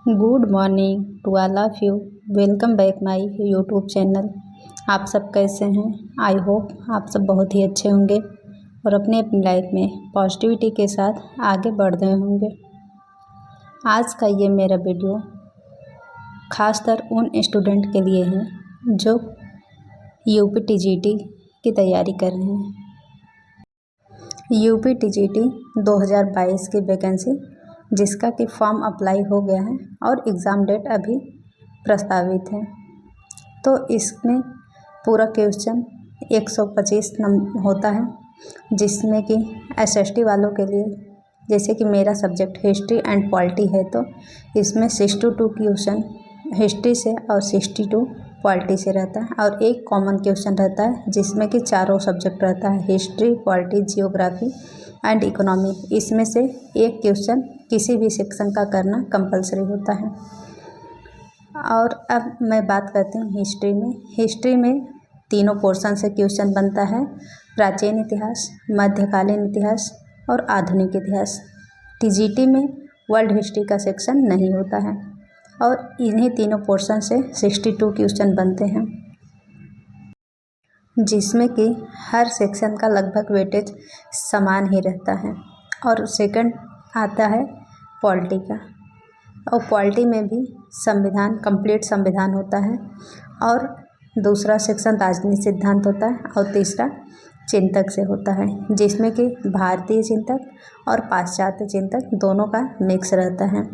Good morning to all of you. Welcome back my YouTube channel. आप सब कैसे हैं? आई होप आप सब बहुत ही अच्छे होंगे और अपने अपनी लाइफ में पॉजिटिविटी के साथ आगे बढ़ रहे होंगे। आज का ये मेरा वीडियो ख़ासकर उन स्टूडेंट के लिए है जो यूपी टीजीटी की तैयारी कर रहे हैं। यूपी टीजीटी 2022 की वैकेंसी जिसका कि फॉर्म अप्लाई हो गया है और एग्ज़ाम डेट अभी प्रस्तावित है। तो इसमें पूरा क्वेश्चन 125 होता है, जिसमें कि एसएसटी वालों के लिए, जैसे कि मेरा सब्जेक्ट हिस्ट्री एंड पॉलिटी है, तो इसमें 62 क्वेश्चन हिस्ट्री से और 62 पॉलिटी से रहता है और एक कॉमन क्वेश्चन रहता है जिसमें कि चारों सब्जेक्ट रहता है, history, polity, geography and economy. इसमें से एक क्वेश्चन किसी भी सेक्शन का करना कंपलसरी होता है। और अब मैं बात करती हूँ हिस्ट्री में। हिस्ट्री में तीनों पोर्शन से क्वेश्चन बनता है, प्राचीन इतिहास, मध्यकालीन इतिहास और आधुनिक इतिहास। टीजीटी में वर्ल्ड हिस्ट्री का सेक्शन नहीं होता है और इन्हीं तीनों पोर्शन से 62 क्वेश्चन बनते हैं, जिसमें कि हर सेक्शन का लगभग वेटेज समान ही रहता है। और सेकंड आता है पॉलिटी का, और पॉलिटी में भी संविधान, कंप्लीट संविधान होता है, और दूसरा सेक्शन राजनीति सिद्धांत होता है और तीसरा चिंतक से होता है, जिसमें कि भारतीय चिंतक और पाश्चात्य चिंतक दोनों का मिक्स रहता है।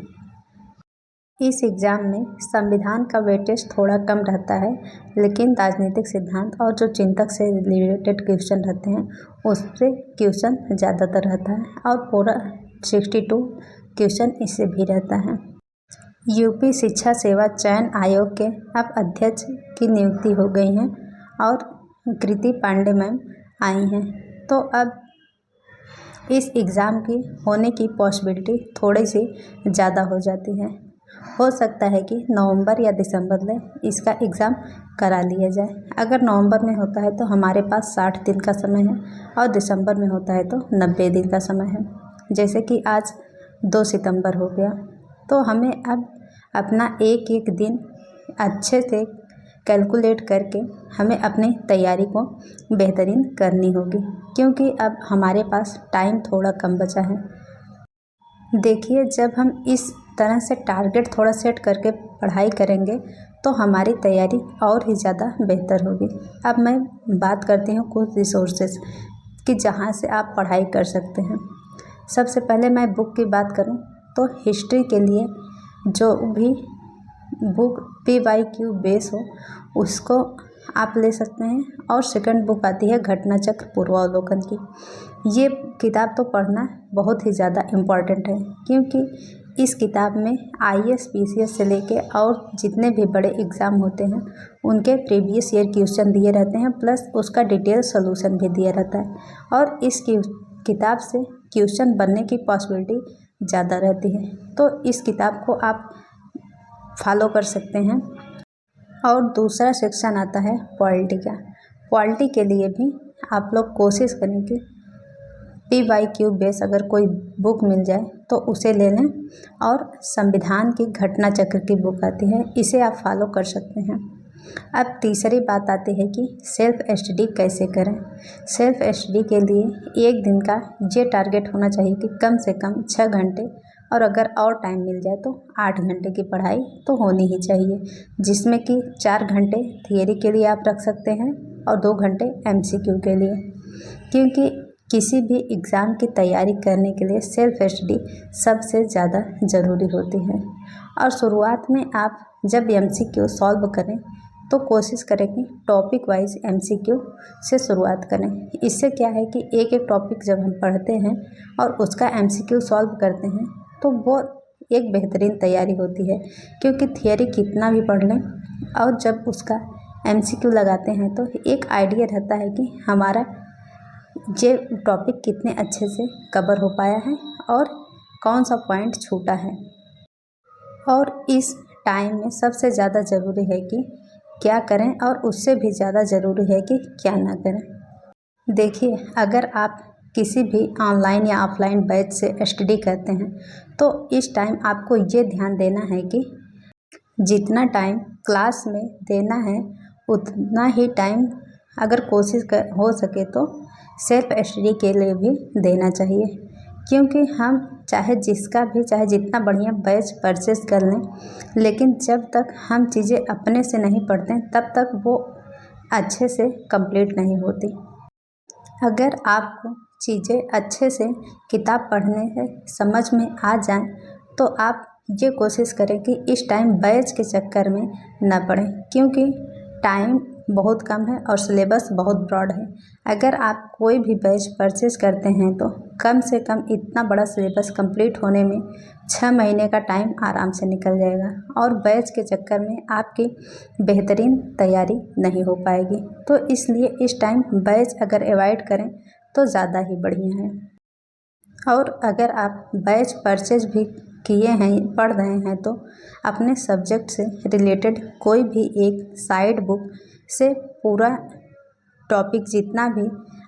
इस एग्ज़ाम में संविधान का वेटेज थोड़ा कम रहता है, लेकिन राजनीतिक सिद्धांत और जो चिंतक से रिलेटेड क्वेश्चन रहते हैं उससे क्वेश्चन ज़्यादातर रहता है और पूरा 62 क्वेश्चन इससे भी रहता है। यूपी शिक्षा सेवा चयन आयोग के अब अध्यक्ष की नियुक्ति हो गई है और कृति पांडे मैम आई हैं। तो अब इस एग्ज़ाम की होने की पॉसिबिलिटी थोड़ी सी ज़्यादा हो जाती है। हो सकता है कि नवंबर या दिसंबर में इसका एग्ज़ाम करा लिया जाए। अगर नवंबर में होता है तो हमारे पास 60 दिन का समय है और दिसंबर में होता है तो 90 दिन का समय है। जैसे कि आज 2 सितंबर हो गया, तो हमें अब अपना एक एक दिन अच्छे से कैलकुलेट करके हमें अपनी तैयारी को बेहतरीन करनी होगी, क्योंकि अब हमारे पास टाइम थोड़ा कम बचा है। देखिए, जब हम इस तरह से टारगेट थोड़ा सेट करके पढ़ाई करेंगे तो हमारी तैयारी और ही ज़्यादा बेहतर होगी। अब मैं बात करती हूँ कुछ रिसोर्सेज कि जहाँ से आप पढ़ाई कर सकते हैं। सबसे पहले मैं बुक की बात करूँ तो हिस्ट्री के लिए जो भी बुक PYQ बेस हो उसको आप ले सकते हैं। और सेकंड बुक आती है घटना चक्र पूर्वावलोकन की। ये किताब तो पढ़ना बहुत ही ज़्यादा इम्पॉर्टेंट है, क्योंकि इस किताब में IAS PCS से लेके और जितने भी बड़े एग्ज़ाम होते हैं उनके प्रीवियस ईयर क्वेश्चन दिए रहते हैं, प्लस उसका डिटेल सोल्यूशन भी दिया रहता है और इस किताब से क्वेश्चन बनने की पॉसिबिलिटी ज़्यादा रहती है। तो इस किताब को आप फॉलो कर सकते हैं। और दूसरा सेक्शन आता है पॉलिटी का। पॉलिटी के लिए भी आप लोग कोशिश करें कि PYQ बेस अगर कोई बुक मिल जाए तो उसे ले लें, और संविधान की घटना चक्र की बुक आती है, इसे आप फॉलो कर सकते हैं। अब तीसरी बात आती है कि सेल्फ स्टडी कैसे करें। सेल्फ स्टडी के लिए एक दिन का ये टारगेट होना चाहिए कि कम से कम 6 घंटे, और अगर और टाइम मिल जाए तो 8 घंटे की पढ़ाई तो होनी ही चाहिए, जिसमें कि 4 घंटे थियरी के लिए आप रख सकते हैं और 2 घंटे MCQ के लिए, क्योंकि किसी भी एग्ज़ाम की तैयारी करने के लिए सेल्फ स्टडी सबसे ज़्यादा ज़रूरी होती है। और शुरुआत में आप जब MCQ सॉल्व करें तो कोशिश करें कि टॉपिक वाइज MCQ से शुरुआत करें। इससे क्या है कि एक एक टॉपिक जब हम पढ़ते हैं और उसका MCQ सॉल्व करते हैं तो वो एक बेहतरीन तैयारी होती है, क्योंकि थियरी कितना भी पढ़ लें और जब उसका MCQ लगाते हैं तो एक आइडिया रहता है कि हमारा ये टॉपिक कितने अच्छे से कवर हो पाया है और कौन सा पॉइंट छूटा है। और इस टाइम में सबसे ज़्यादा ज़रूरी है कि क्या करें, और उससे भी ज़्यादा ज़रूरी है कि क्या ना करें। देखिए, अगर आप किसी भी ऑनलाइन या ऑफलाइन बैच से स्टडी करते हैं तो इस टाइम आपको ये ध्यान देना है कि जितना टाइम क्लास में देना है उतना ही टाइम अगर हो सके तो सेल्फ स्टडी के लिए भी देना चाहिए, क्योंकि हम चाहे जितना बढ़िया बैच परचेस कर लें, लेकिन जब तक हम चीज़ें अपने से नहीं पढ़ते तब तक वो अच्छे से कंप्लीट नहीं होती। अगर आपको चीज़ें अच्छे से किताब पढ़ने से समझ में आ जाएं तो आप ये कोशिश करें कि इस टाइम बैच के चक्कर में ना पढ़ें, क्योंकि टाइम बहुत कम है और सिलेबस बहुत ब्रॉड है। अगर आप कोई भी बैच परचेज करते हैं तो कम से कम इतना बड़ा सिलेबस कंप्लीट होने में 6 महीने का टाइम आराम से निकल जाएगा और बैच के चक्कर में आपकी बेहतरीन तैयारी नहीं हो पाएगी। तो इसलिए इस टाइम बैच अगर अवॉइड करें तो ज़्यादा ही बढ़िया है। और अगर आप बैच परचेज भी किए हैं, पढ़ रहे हैं, तो अपने सब्जेक्ट से रिलेटेड कोई भी एक साइड बुक से पूरा टॉपिक जितना भी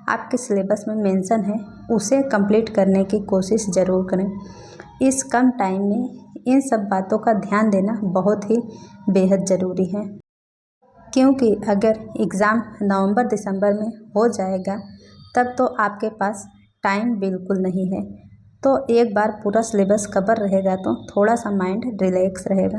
आपके सिलेबस में मेंशन है उसे कंप्लीट करने की कोशिश ज़रूर करें। इस कम टाइम में इन सब बातों का ध्यान देना बहुत ही बेहद ज़रूरी है, क्योंकि अगर एग्ज़ाम नवंबर दिसंबर में हो जाएगा तब तो आपके पास टाइम बिल्कुल नहीं है। तो एक बार पूरा सिलेबस कवर रहेगा तो थोड़ा सा माइंड रिलैक्स रहेगा।